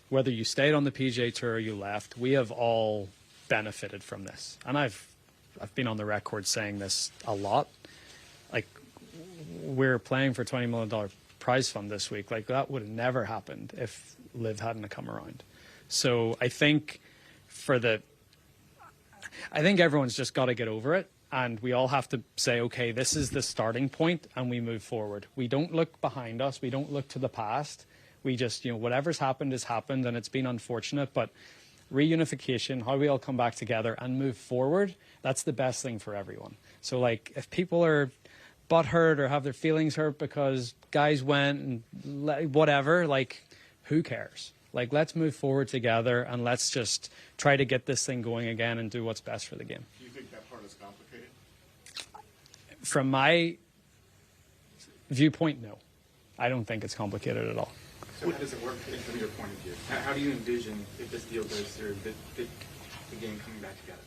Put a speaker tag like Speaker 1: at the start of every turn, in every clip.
Speaker 1: whether you stayed on the PGA Tour or you left, we have all benefited from this. And I've been on the record saying this a lot. Like, we're playing for $20 million prize fund this week. Like, that would have never happened if LIV hadn't come around. So I think everyone's just got to get over it. And we all have to say, okay, this is the starting point, and we move forward. We don't look behind us. We don't look to the past. We just, whatever's happened has happened, and it's been unfortunate. But reunification, how we all come back together and move forward, that's the best thing for everyone. So, like, if people are butthurt or have their feelings hurt because guys went and whatever, like, who cares? Like, let's move forward together, and let's just try to get this thing going again and do what's best for the game.
Speaker 2: Do you think that part is complicated?
Speaker 1: From my viewpoint, no. I don't think it's complicated at all.
Speaker 3: So how does it work from your point of view? How do you envision, if this deal goes through, the game coming back together?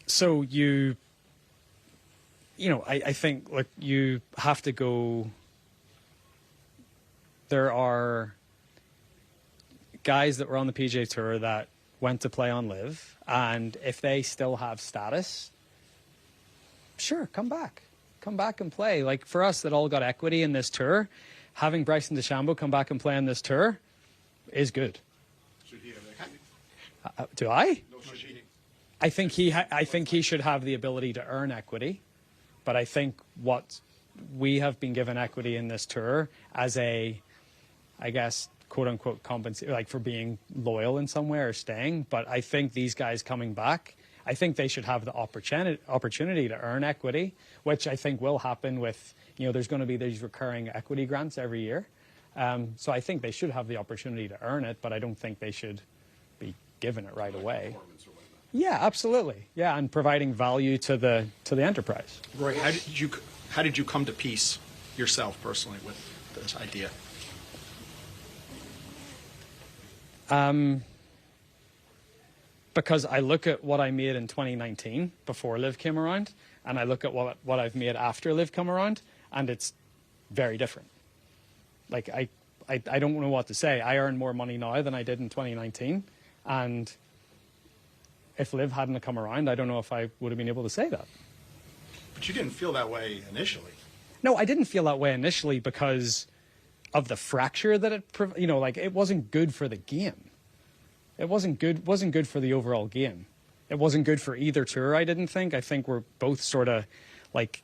Speaker 1: So I think, look, you have to go. There are guys that were on the PGA Tour that went to play on LIV, and if they still have status, sure, come back and play. Like, for us that all got equity in this tour, having Bryson DeChambeau come back and play on this tour is good.
Speaker 2: Should he have equity?
Speaker 1: Do I?
Speaker 2: No cheating.
Speaker 1: I think he should have the ability to earn equity, but I think what we have been given equity in this tour as a, I guess, quote unquote compensate, like, for being loyal in some way or staying. But I think these guys coming back, I think they should have the opportunity to earn equity, which I think will happen with, there's going to be these recurring equity grants every year. So I think they should have the opportunity to earn it, but I don't think they should be given it right away. Yeah, absolutely. Yeah, and providing value to the enterprise.
Speaker 4: Roy, how did you come to peace yourself personally with this idea?
Speaker 1: Because I look at what I made in 2019 before LIV came around, and I look at what I've made after LIV come around, and it's very different. Like, I don't know what to say. I earn more money now than I did in 2019, and if LIV hadn't come around, I don't know if I would have been able to say that.
Speaker 4: But you didn't feel that way initially.
Speaker 1: No, I didn't feel that way initially because of the fracture that it, it wasn't good for the game. It wasn't good for the overall game. It wasn't good for either tour, I didn't think. I think we're both sort of like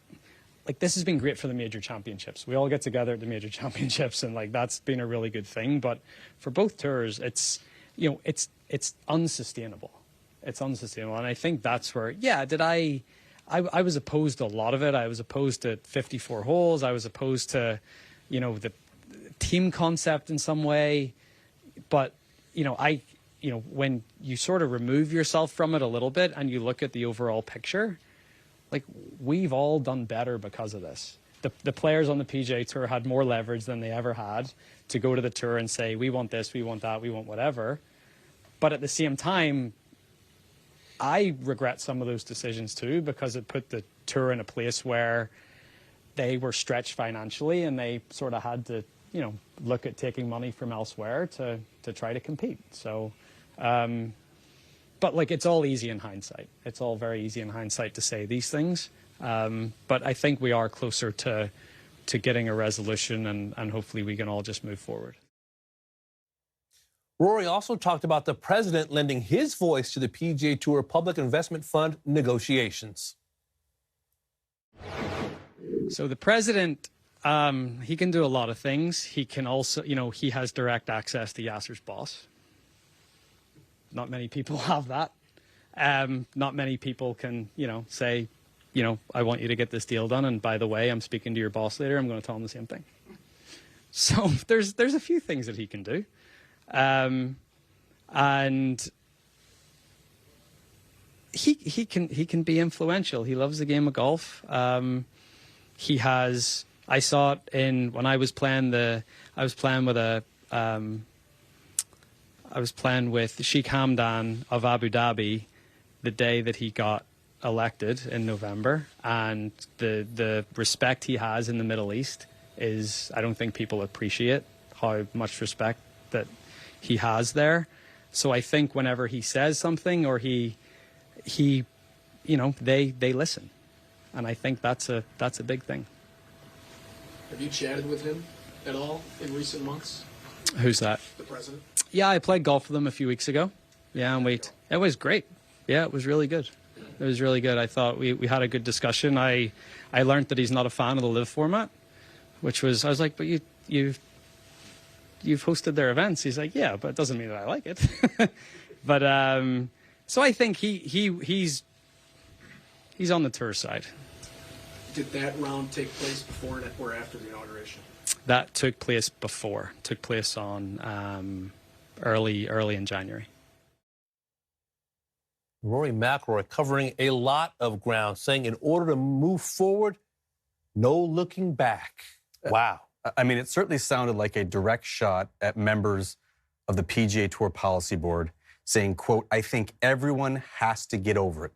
Speaker 1: this has been great for the major championships. We all get together at the major championships, and like that's been a really good thing. But for both tours, it's unsustainable. It's unsustainable. And I think that's where, I was opposed to a lot of it. I was opposed to 54 holes. I was opposed to, the team concept in some way. But, when you sort of remove yourself from it a little bit and you look at the overall picture, like, we've all done better because of this. The players on the PGA Tour had more leverage than they ever had to go to the tour and say, we want this, we want that, we want whatever. But at the same time, I regret some of those decisions too, because it put the tour in a place where they were stretched financially and they sort of had to, look at taking money from elsewhere to try to compete. So, but like, it's all easy in hindsight. It's all very easy in hindsight to say these things. But I think we are closer to getting a resolution, and hopefully we can all just move forward.
Speaker 5: Rory also talked about the president lending his voice to the PGA Tour Public Investment Fund negotiations.
Speaker 1: So the president, he can do a lot of things. He can also, he has direct access to Yasser's boss. Not many people have that. Not many people can, say, I want you to get this deal done, and by the way, I'm speaking to your boss later. I'm going to tell him the same thing. So there's a few things that he can do. And he can be influential. He loves the game of golf. He has, I saw it when I was playing with Sheikh Hamdan of Abu Dhabi the day that he got elected in November, and the respect he has in the Middle East is, I don't think people appreciate how much respect that he has there. So I think whenever he says something or he you know, they listen. And I think that's a big thing.
Speaker 6: Have you chatted with him at all in recent months?
Speaker 1: Who's that?
Speaker 6: The president?
Speaker 1: Yeah, I played golf with him a few weeks ago. Yeah, and it was great. Yeah, it was really good. It was really good. I thought we had a good discussion. I learned that he's not a fan of the LIV format, which was, I was like, but you've hosted their events. He's like, yeah, but it doesn't mean that I like it. But so I think he's on the tour side.
Speaker 6: Did that round take place before or after the inauguration?
Speaker 1: That took place before. Took place on early in January.
Speaker 5: Rory McIlroy covering a lot of ground, saying in order to move forward, no looking back. Wow.
Speaker 7: I mean, it certainly sounded like a direct shot at members of the PGA Tour Policy Board saying, quote, I think everyone has to get over it.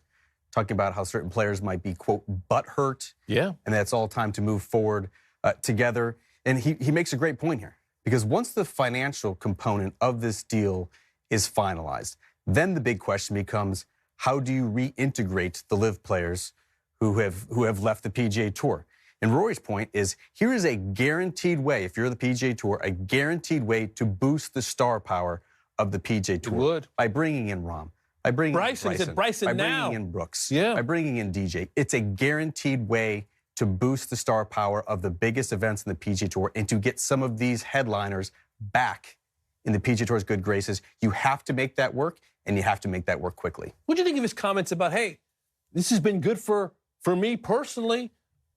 Speaker 7: Talking about how certain players might be, quote, butthurt.
Speaker 5: Yeah.
Speaker 7: And that's all time to move forward together. And he makes a great point here, because once the financial component of this deal is finalized, then the big question becomes, how do you reintegrate the LIV players who have left the PGA Tour? And Rory's point is, here is a guaranteed way, if you're the PGA Tour, a guaranteed way to boost the star power of the PGA Tour.
Speaker 5: You would.
Speaker 7: By bringing in Rahm, by bringing
Speaker 5: Bryson.
Speaker 7: in
Speaker 5: He said Bryson
Speaker 7: by
Speaker 5: now.
Speaker 7: bringing in Brooks,
Speaker 5: Yeah.
Speaker 7: by bringing in DJ. It's a guaranteed way to boost the star power of the biggest events in the PGA Tour and to get some of these headliners back in the PGA Tour's good graces. You have to make that work, and you have to make that work quickly.
Speaker 5: What do you think of his comments about, hey, this has been good for me personally.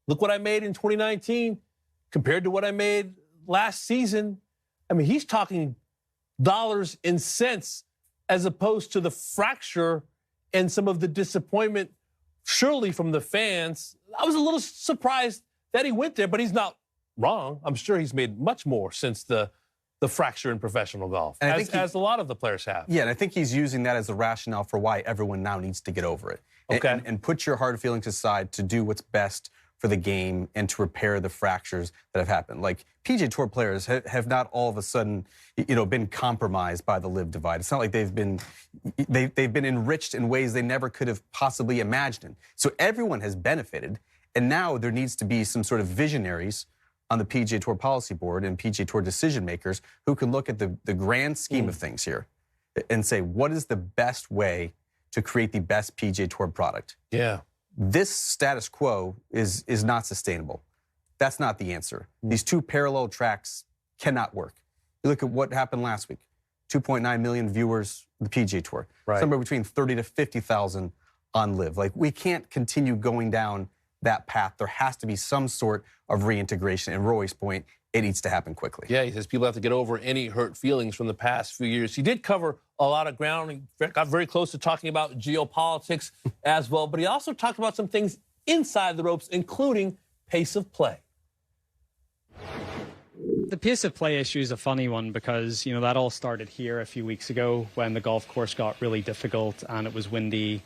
Speaker 5: Look what I made in 2019 compared to what I made last season. I mean, he's talking dollars and cents as opposed to the fracture and some of the disappointment, surely from the fans. I was a little surprised that he went there, but he's not wrong. I'm sure he's made much more since the fracture in professional golf,
Speaker 7: And I
Speaker 5: as,
Speaker 7: think
Speaker 5: as a lot of the players have.
Speaker 7: Yeah, and I think he's using that as a rationale for why everyone now needs to get over it.
Speaker 5: Okay.
Speaker 7: And put your hard feelings aside to do what's best for the game and to repair the fractures that have happened. Like, PGA Tour players have not all of a sudden, been compromised by the LIV divide. It's not like they've been enriched in ways they never could have possibly imagined. So everyone has benefited, and now there needs to be some sort of visionaries on the PGA Tour Policy Board and PGA Tour decision makers who can look at the grand scheme of things here and say, what is the best way to create the best PGA Tour product?
Speaker 5: Yeah.
Speaker 7: This status quo is not sustainable. That's not the answer. These two parallel tracks cannot work. You look at what happened last week. 2.9 million viewers, the PGA Tour.
Speaker 5: Right.
Speaker 7: Somewhere between 30 to 50,000 on LIV. Like, we can't continue going down that path. There has to be some sort of reintegration. And Roy's point, it needs to happen quickly.
Speaker 5: Yeah, he says people have to get over any hurt feelings from the past few years. He did cover a lot of ground. He got very close to talking about geopolitics as well, but he also talked about some things inside the ropes, including pace of play.
Speaker 1: The pace of play issue is a funny one because, that all started here a few weeks ago when the golf course got really difficult and it was windy.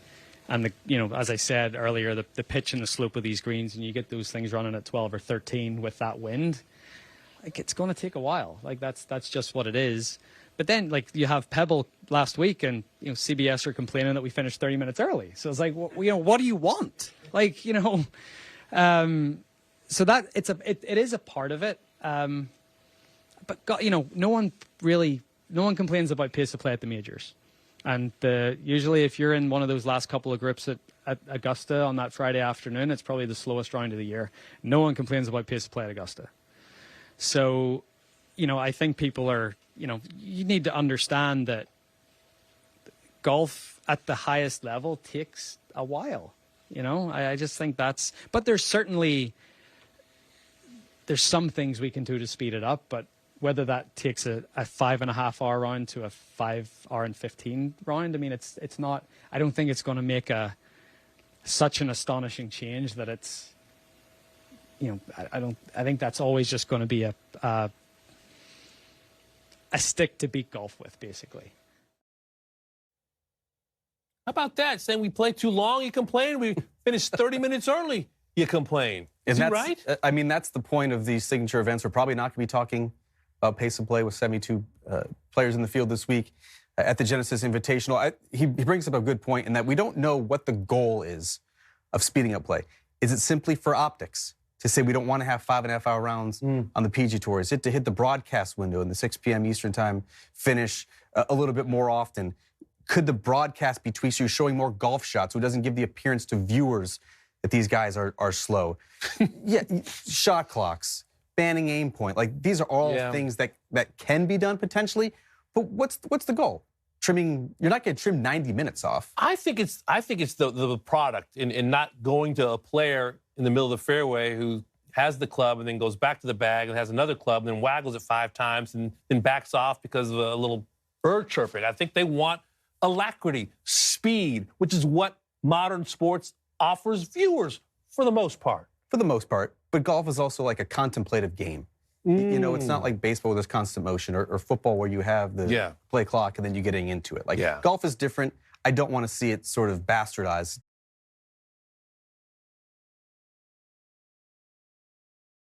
Speaker 1: And, as I said earlier, the pitch and the slope of these greens, and you get those things running at 12 or 13 with that wind, like, it's going to take a while. Like, that's just what it is. But then, like, you have Pebble last week, and, CBS are complaining that we finished 30 minutes early. So it's like, what do you want? Like, so that it is a part of it. But, God, no one complains about pace of play at the majors. And usually if you're in one of those last couple of groups at Augusta on that Friday afternoon, it's probably the slowest round of the year. No one complains about pace of play at Augusta. So, I think people are, you need to understand that golf at the highest level takes a while. I just think but there's some things we can do to speed it up, but whether that takes a 5.5 hour round to a 5 hour and 15 round, I mean, it's not. I don't think it's going to make such an astonishing change that it's. I think that's always just going to be a stick to beat golf with, basically.
Speaker 5: How about that? Saying we play too long, you complain. We finished 30 minutes early, you complain. Is he right?
Speaker 7: I mean, that's the point of these signature events. We're probably not going to be talking pace of play with 72 players in the field this week at the Genesis Invitational. He brings up a good point in that we don't know what the goal is of speeding up play. Is it simply for optics? To say we don't want to have 5.5-hour rounds on the PGA Tour? Is it to hit the broadcast window in the 6 p.m. Eastern time finish a little bit more often? Could the broadcast be tweaked so you're showing more golf shots so it doesn't give the appearance to viewers that these guys are slow? Yeah, shot clocks, banning aim point. Like, these are all things that can be done potentially, but what's the goal? Trimming, you're not going to trim 90 minutes off.
Speaker 5: I think it's the product in not going to a player in the middle of the fairway who has the club and then goes back to the bag and has another club and then waggles it 5 times and then backs off because of a little bird chirping. I think they want alacrity, speed, which is what modern sports offers viewers for the most part.
Speaker 7: For the most part, but golf is also like a contemplative game. You know, it's not like baseball where there's constant motion or football where you have the play clock and then you're getting into it. Like, golf is different. I don't want to see it sort of bastardized